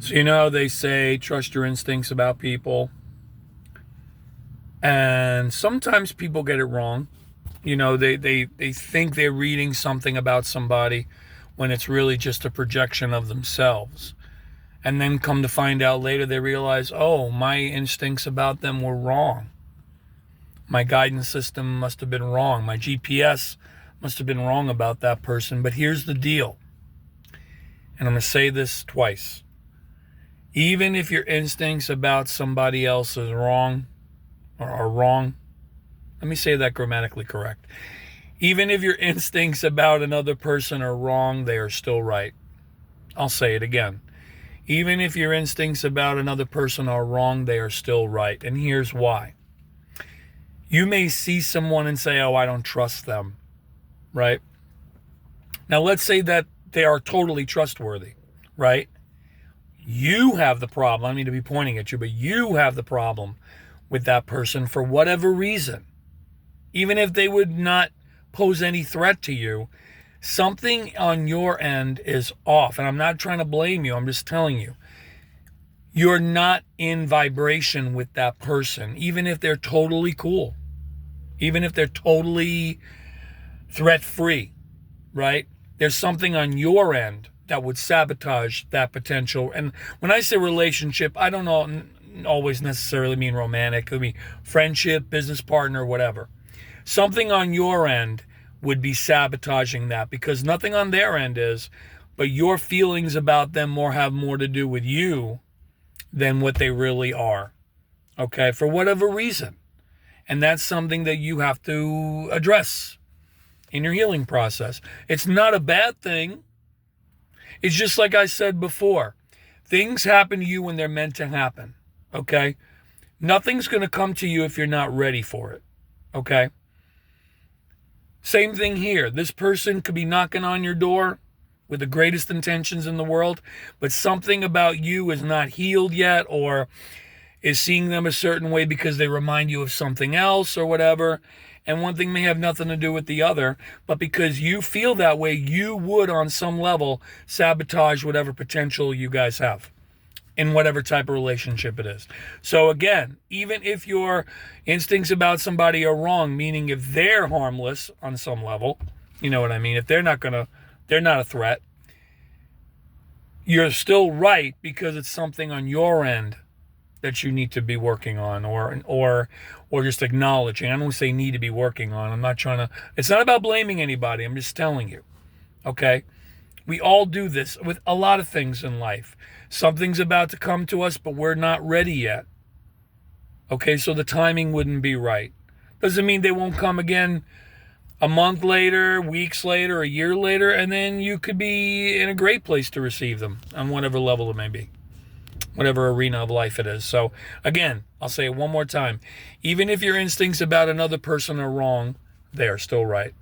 So, you know, they say trust your instincts about people. And sometimes people get it wrong. You know, they think they're reading something about somebody when it's really just a projection of themselves. And then come to find out later, they realize, oh, my instincts about them were wrong. My guidance system must have been wrong. My GPS must have been wrong about that person. But here's the deal. And I'm going to say this twice. Even if your instincts about somebody else is wrong or are wrong, let me say that grammatically correct. Even if your instincts about another person are wrong, they are still right. I'll say it again. Even if your instincts about another person are wrong, they are still right. And here's why. You may see someone and say, oh, I don't trust them, right? Now, let's say that they are totally trustworthy, right? You have the problem. I don't mean to be pointing at you, but you have the problem with that person for whatever reason. Even if they would not pose any threat to you, something on your end is off. And I'm not trying to blame you. I'm just telling you. You're not in vibration with that person, even if they're totally cool. Even if they're totally threat-free, right? There's something on your end that would sabotage that potential. And when I say relationship, I don't always necessarily mean romantic. It could be friendship, business partner, whatever. Something on your end would be sabotaging that because nothing on their end is, but your feelings about them have more to do with you than what they really are. Okay, for whatever reason. And that's something that you have to address in your healing process. It's not a bad thing. It's just like I said before. Things happen to you when they're meant to happen. Okay? Nothing's going to come to you if you're not ready for it. Okay? Same thing here. This person could be knocking on your door with the greatest intentions in the world, but something about you is not healed yet or is seeing them a certain way because they remind you of something else or whatever. And one thing may have nothing to do with the other, but because you feel that way, you would on some level sabotage whatever potential you guys have in whatever type of relationship it is. So again, even if your instincts about somebody are wrong, meaning if they're harmless on some level, you know what I mean? If they're not a threat, you're still right because it's something on your end that you need to be working on or just acknowledging. I don't say need to be working on. I'm not trying to, it's not about blaming anybody. I'm just telling you. Okay? We all do this with a lot of things in life. Something's about to come to us, but we're not ready yet. Okay, so the timing wouldn't be right. Doesn't mean they won't come again a month later, weeks later, a year later, and then you could be in a great place to receive them on whatever level it may be, whatever arena of life it is. So again, I'll say it one more time. Even if your instincts about another person are wrong, they are still right.